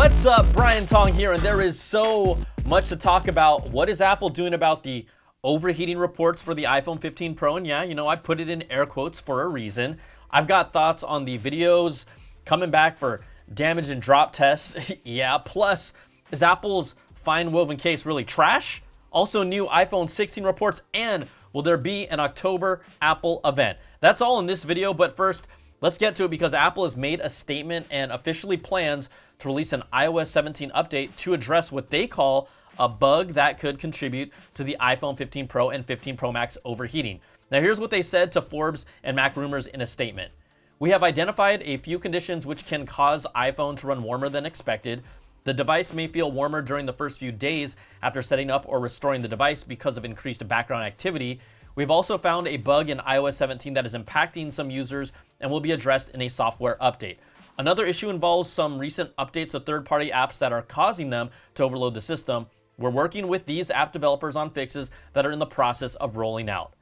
What's up, Brian Tong here, and there is so much to talk about. What is Apple doing about the overheating reports for the iPhone 15 Pro? And yeah, I put it in air quotes for a reason. I've got thoughts on the videos coming back for damage and drop tests. Yeah, plus, is Apple's fine woven case really trash? Also, new iPhone 16 reports, and will there be an October Apple event? That's all in this video, but first, let's get to it because Apple has made a statement and officially plans to release an iOS 17 update to address what they call a bug that could contribute to the iPhone 15 Pro and 15 Pro Max overheating. Now, here's what they said to Forbes and Mac Rumors in a statement. We have identified a few conditions which can cause iPhone to run warmer than expected. The device may feel warmer during the first few days after setting up or restoring the device because of increased background activity. We've also found a bug in iOS 17 that is impacting some users and will be addressed in a software update. Another issue involves some recent updates to third-party apps that are causing them to overload the system. We're working with these app developers on fixes that are in the process of rolling out.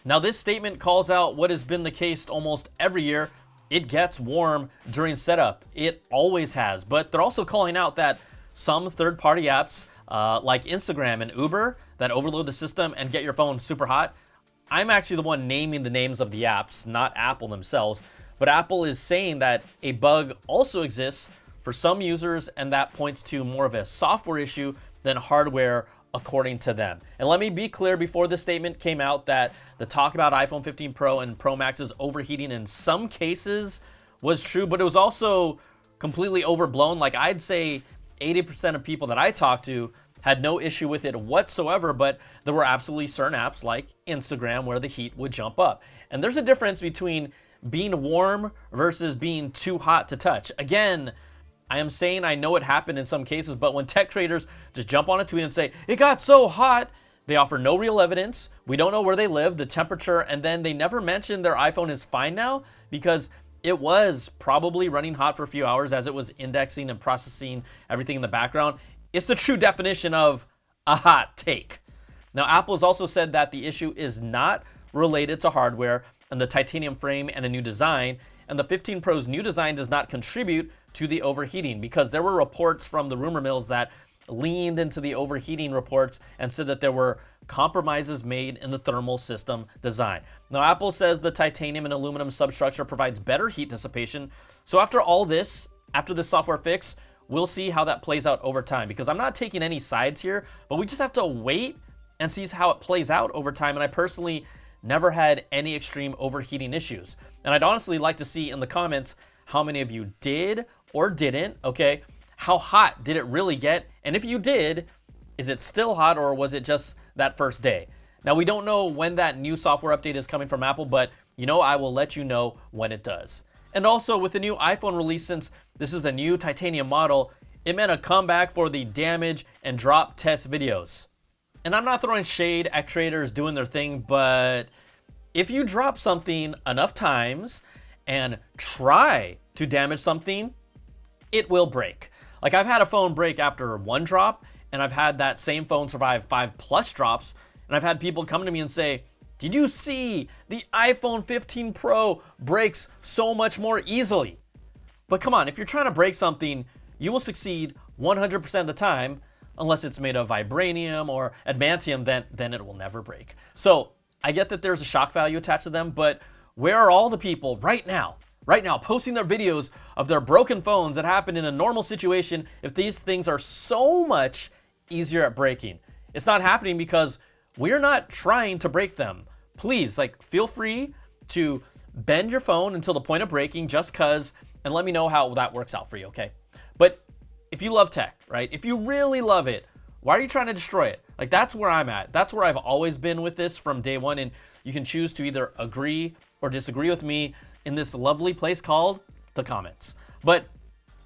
Now, this statement calls out what has been the case almost every year. It gets warm during setup. It always has. But they're also calling out that some third-party apps like Instagram and Uber that overload the system and get your phone super hot. I'm actually the one naming the names of the apps, not Apple themselves. But Apple is saying that a bug also exists for some users, and that points to more of a software issue than hardware, according to them. And let me be clear, before the statement came out, that the talk about iPhone 15 Pro and Pro Max's overheating in some cases was true, but it was also completely overblown. Like, I'd say 80% of people that I talked to had no issue with it whatsoever, but there were absolutely certain apps like Instagram where the heat would jump up. And there's a difference between being warm versus being too hot to touch. Again, I am saying I know it happened in some cases, but when tech creators just jump on a tweet and say, it got so hot, they offer no real evidence. We don't know where they live, the temperature, and then they never mention their iPhone is fine now because it was probably running hot for a few hours as it was indexing and processing everything in the background. It's the true definition of a hot take. Now, Apple's also said that the issue is not related to hardware and the titanium frame and a new design, and the 15 Pro's new design does not contribute to the overheating because there were reports from the rumor mills that leaned into the overheating reports and said that there were compromises made in the thermal system design. Now, Apple says the titanium and aluminum substructure provides better heat dissipation. So after all this, after this software fix, we'll see how that plays out over time, because I'm not taking any sides here, but we just have to wait and see how it plays out over time. And I personally never had any extreme overheating issues. And I'd honestly like to see in the comments how many of you did or didn't, okay? How hot did it really get? And if you did, is it still hot or was it just that first day? Now, we don't know when that new software update is coming from Apple, but I will let you know when it does. And also, with the new iPhone release, since this is a new titanium model, it meant a comeback for the damage and drop test videos. And I'm not throwing shade at creators doing their thing, but if you drop something enough times and try to damage something, it will break. Like, I've had a phone break after one drop, and I've had that same phone survive 5+ drops, and I've had people come to me and say, did you see the iPhone 15 Pro breaks so much more easily? But come on, if you're trying to break something, you will succeed 100% of the time, unless it's made of vibranium or adamantium, then it will never break. So I get that there's a shock value attached to them, but where are all the people right now posting their videos of their broken phones that happened in a normal situation if these things are so much easier at breaking? It's not happening because we're not trying to break them. Please, feel free to bend your phone until the point of breaking just cause, and let me know how that works out for you, okay? But if you love tech, right? If you really love it, why are you trying to destroy it? That's where I'm at. That's where I've always been with this from day one, and you can choose to either agree or disagree with me in this lovely place called the comments. But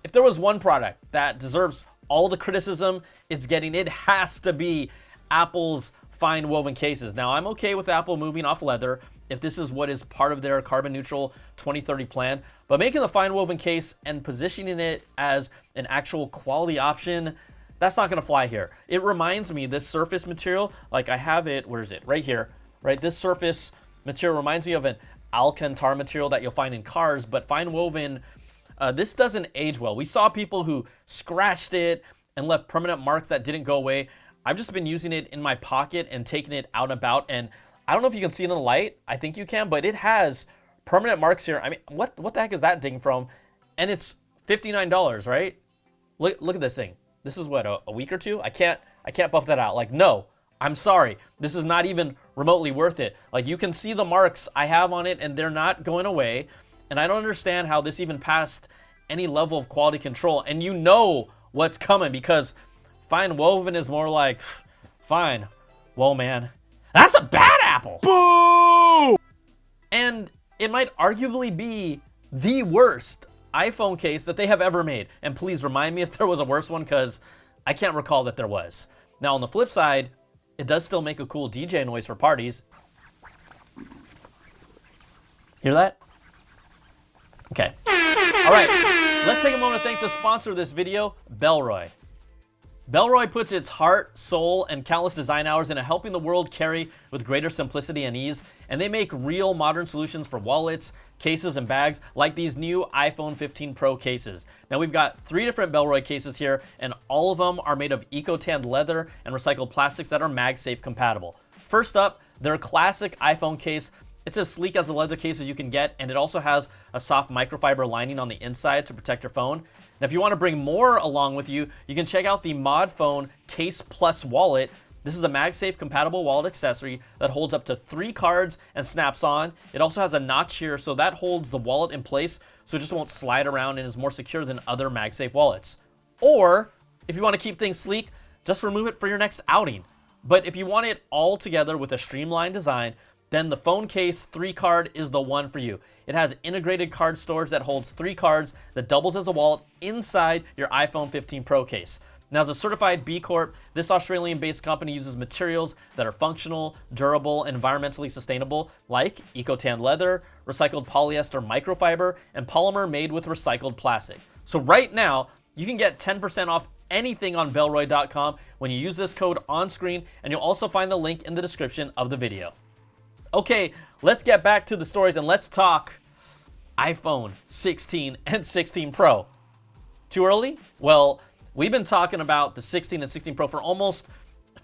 if there was one product that deserves all the criticism it's getting, it has to be Apple's fine woven cases. Now, I'm okay with Apple moving off leather if this is what is part of their carbon neutral 2030 plan, but making the fine woven case and positioning it as an actual quality option, that's not gonna fly here. It reminds me, this surface material, I have it, where is it? Right here, right? This surface material reminds me of an Alcantara material that you'll find in cars, but fine woven this doesn't age well. We saw people who scratched it and left permanent marks that didn't go away. I've just been using it in my pocket and taking it out and about, and I don't know if you can see it in the light. I think you can, but it has permanent marks here. I mean, what the heck is that ding from? And it's $59, right? Look at this thing. This is what, a week or two? I can't buff that out. Like, no, I'm sorry. This is not even remotely worth it. Like, you can see the marks I have on it, and they're not going away. And I don't understand how this even passed any level of quality control. And you know what's coming, because fine woven is more like, fine. Whoa, man. That's a bad apple. Boo! And it might arguably be the worst iPhone case that they have ever made. And please remind me if there was a worse one, because I can't recall that there was. Now, on the flip side, it does still make a cool DJ noise for parties. Hear that? Okay. All right, let's take a moment to thank the sponsor of this video, Bellroy. Bellroy puts its heart, soul, and countless design hours into helping the world carry with greater simplicity and ease, and they make real modern solutions for wallets, cases, and bags like these new iPhone 15 Pro cases. Now, we've got 3 different Bellroy cases here, and all of them are made of eco-tanned leather and recycled plastics that are MagSafe compatible. First up, their classic iPhone case. It's as sleek as a leather case as you can get, and it also has a soft microfiber lining on the inside to protect your phone. Now, if you want to bring more along with you, you can check out the Mod Phone Case Plus wallet. This is a MagSafe compatible wallet accessory that holds up to 3 cards and snaps on. It also has a notch here, so that holds the wallet in place, so it just won't slide around and is more secure than other MagSafe wallets. Or, if you want to keep things sleek, just remove it for your next outing. But if you want it all together with a streamlined design, then the phone case 3 card is the one for you. It has integrated card storage that holds 3 cards that doubles as a wallet inside your iPhone 15 Pro case. Now, as a certified B Corp, this Australian-based company uses materials that are functional, durable, and environmentally sustainable, like eco-tanned leather, recycled polyester microfiber, and polymer made with recycled plastic. So right now, you can get 10% off anything on Bellroy.com when you use this code on screen, and you'll also find the link in the description of the video. Okay, let's get back to the stories and let's talk iPhone 16 and 16 Pro. Too early? Well, we've been talking about the 16 and 16 Pro for almost,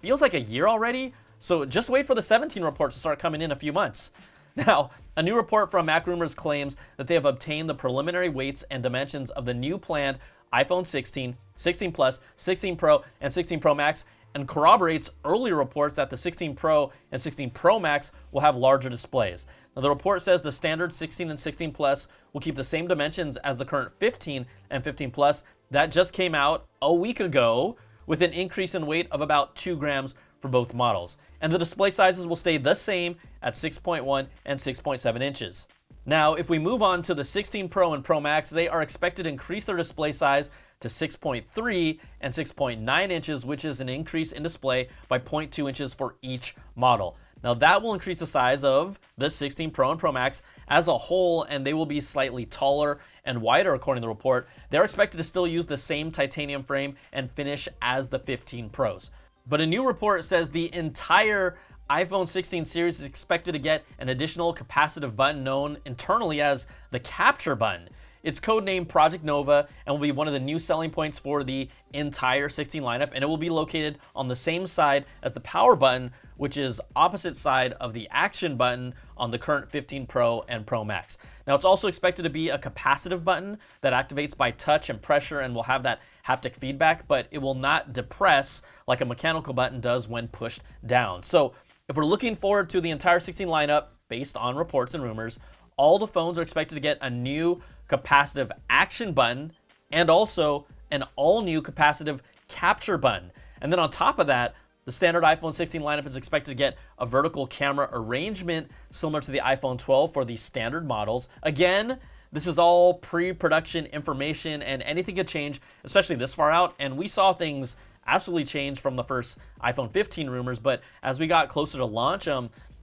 feels like a year already. So just wait for the 17 reports to start coming in a few months. Now, a new report from MacRumors claims that they have obtained the preliminary weights and dimensions of the new planned iPhone 16, 16 Plus, 16 Pro, and 16 Pro Max, and corroborates earlier reports that the 16 Pro and 16 Pro Max will have larger displays. Now, the report says the standard 16 and 16 Plus will keep the same dimensions as the current 15 and 15 Plus. That just came out a week ago, with an increase in weight of about 2 grams for both models. And the display sizes will stay the same at 6.1 and 6.7 inches. Now, if we move on to the 16 Pro and Pro Max, they are expected to increase their display size to 6.3 and 6.9 inches, which is an increase in display by 0.2 inches for each model. Now, that will increase the size of the 16 Pro and Pro Max as a whole, and they will be slightly taller and wider, according to the report. They're expected to still use the same titanium frame and finish as the 15 Pros. But a new report says the entire iPhone 16 series is expected to get an additional capacitive button known internally as the capture button. It's codenamed Project Nova and will be one of the new selling points for the entire 16 lineup, and it will be located on the same side as the power button, which is opposite side of the action button on the current 15 Pro and Pro Max. Now, it's also expected to be a capacitive button that activates by touch and pressure and will have that haptic feedback, but it will not depress like a mechanical button does when pushed down. So if we're looking forward to the entire 16 lineup based on reports and rumors, all the phones are expected to get a new capacitive action button and also an all-new capacitive capture button. And then on top of that, the standard iPhone 16 lineup is expected to get a vertical camera arrangement similar to the iPhone 12 for the standard models. Again, this is all pre-production information and anything could change, especially this far out. And we saw things absolutely change from the first iPhone 15 rumors, but as we got closer to launch,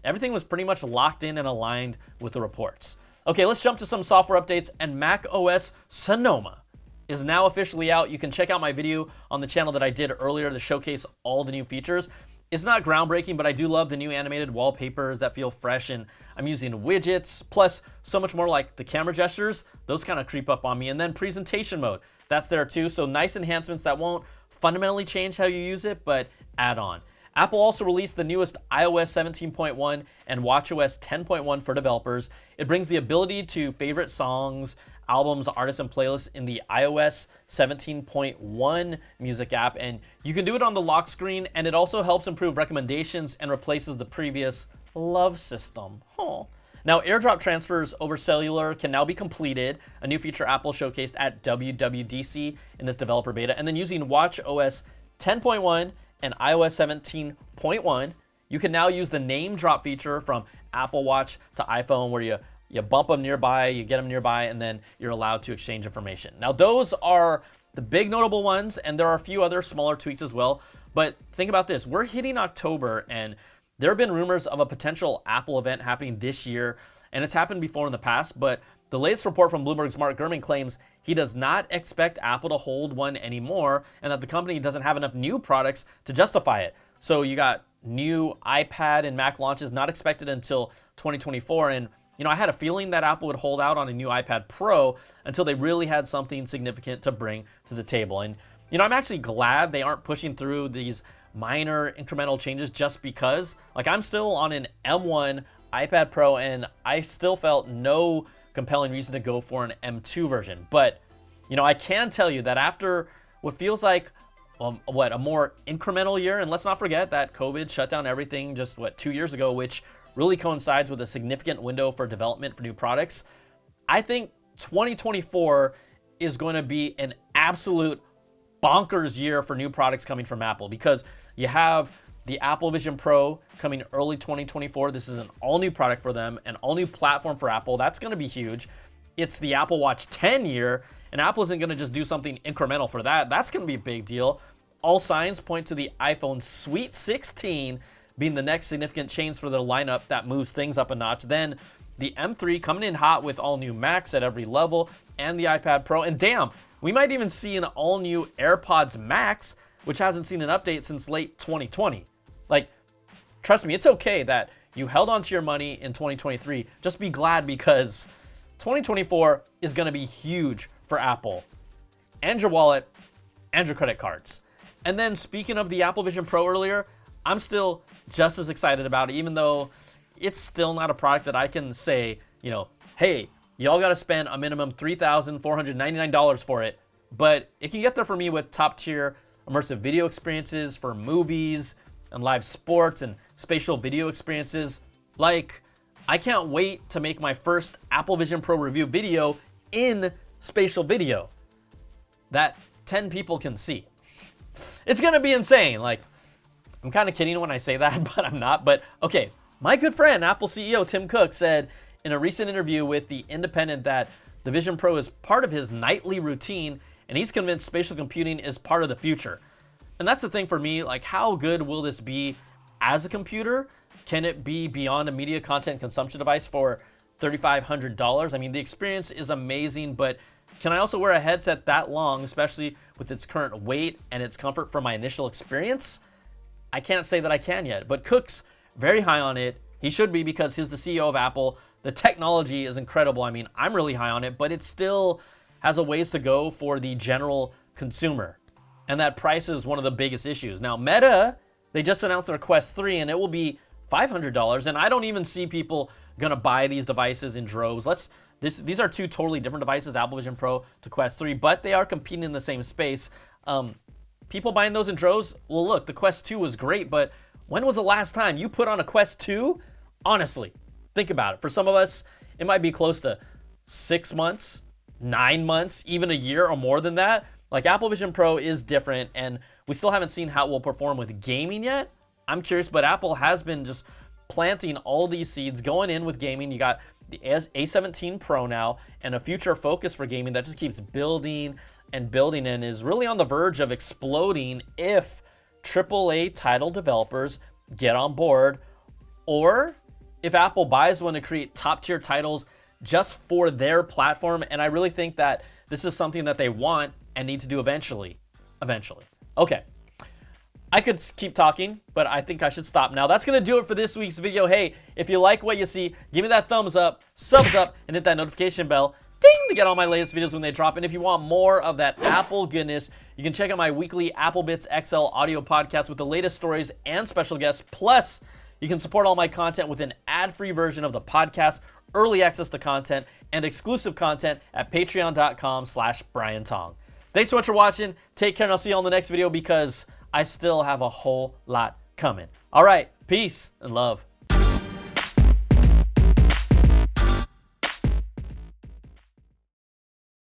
everything was pretty much locked in and aligned with the reports. Okay, let's jump to some software updates, and macOS Sonoma is now officially out. You can check out my video on the channel that I did earlier to showcase all the new features. It's not groundbreaking, but I do love the new animated wallpapers that feel fresh, and I'm using widgets, plus so much more like the camera gestures. Those kind of creep up on me. And then presentation mode, that's there too. So nice enhancements that won't fundamentally change how you use it, but add on. Apple also released the newest iOS 17.1 and watchOS 10.1 for developers. It brings the ability to favorite songs, albums, artists, and playlists in the iOS 17.1 music app, and you can do it on the lock screen, and it also helps improve recommendations and replaces the previous love system. Oh. Now, AirDrop transfers over cellular can now be completed, a new feature Apple showcased at WWDC in this developer beta, and then using watchOS 10.1 and iOS 17.1, you can now use the name drop feature from Apple Watch to iPhone, where you bump them nearby, you get them nearby, and then you're allowed to exchange information. Now, those are the big notable ones, and there are a few other smaller tweaks as well. But think about this. We're hitting October, and there have been rumors of a potential Apple event happening this year, and it's happened before in the past, but the latest report from Bloomberg's Mark Gurman claims he does not expect Apple to hold one anymore, and that the company doesn't have enough new products to justify it. So you got new iPad and Mac launches not expected until 2024, and I had a feeling that Apple would hold out on a new iPad Pro until they really had something significant to bring to the table. And, I'm actually glad they aren't pushing through these minor incremental changes just because. Like, I'm still on an M1 iPad Pro, and I still felt no compelling reason to go for an M2 version. But, I can tell you that after what feels like, a more incremental year, and let's not forget that COVID shut down everything just, 2 years ago, which really coincides with a significant window for development for new products. I think 2024 is going to be an absolute bonkers year for new products coming from Apple, because you have the Apple Vision Pro coming early 2024. This is an all-new product for them, an all-new platform for Apple. That's going to be huge. It's the Apple Watch 10 year, and Apple isn't going to just do something incremental for that. That's going to be a big deal. All signs point to the iPhone Sweet 16 being the next significant change for their lineup that moves things up a notch. Then the M3 coming in hot with all new Macs at every level, and the iPad Pro. And damn, we might even see an all new AirPods Max, which hasn't seen an update since late 2020. Like, trust me, it's okay that you held onto your money in 2023. Just be glad, because 2024 is going to be huge for Apple and your wallet and your credit cards. And then, speaking of the Apple Vision Pro earlier, I'm still just as excited about it, even though it's still not a product that I can say, hey, y'all got to spend a minimum $3,499 for it. But it can get there for me with top tier immersive video experiences for movies and live sports and spatial video experiences. Like, I can't wait to make my first Apple Vision Pro review video in spatial video that 10 people can see. It's going to be insane. Like, I'm kind of kidding when I say that, but I'm not. But okay, my good friend, Apple CEO Tim Cook, said in a recent interview with The Independent that the Vision Pro is part of his nightly routine, and he's convinced spatial computing is part of the future. And that's the thing for me, like, how good will this be as a computer? Can it be beyond a media content consumption device for $3,500? I mean, the experience is amazing, but can I also wear a headset that long, especially with its current weight and its comfort from my initial experience? I can't say that I can yet, but Cook's very high on it. He should be, because he's the CEO of Apple. The technology is incredible. I mean, I'm really high on it, but it still has a ways to go for the general consumer. And that price is one of the biggest issues. Now, Meta, they just announced their Quest 3, and it will be $500, and I don't even see people gonna buy these devices in droves. These are two totally different devices, Apple Vision Pro to Quest 3, but they are competing in the same space. People buying those in droves, well, look, the Quest 2 was great, but when was the last time you put on a Quest 2? Honestly, think about it. For some of us, it might be close to 6 months, 9 months, even a year or more than that. Like, Apple Vision Pro is different, and we still haven't seen how it will perform with gaming yet. I'm curious, but Apple has been just planting all these seeds going in with gaming. You got the A17 Pro now, and a future focus for gaming that just keeps building and building, and is really on the verge of exploding if AAA title developers get on board, or if Apple buys one to create top tier titles just for their platform. And I really think that this is something that they want and need to do eventually. Okay. I could keep talking, but I think I should stop now. That's going to do it for this week's video. Hey, if you like what you see, give me that thumbs up, subs up, and hit that notification bell, ding, to get all my latest videos when they drop. And if you want more of that Apple goodness, you can check out my weekly Apple Bits XL audio podcast with the latest stories and special guests. Plus, you can support all my content with an ad-free version of the podcast, early access to content, and exclusive content at patreon.com/Brian Tong. Thanks so much for watching. Take care, and I'll see you on the next video because I still have a whole lot coming. All right, peace and love.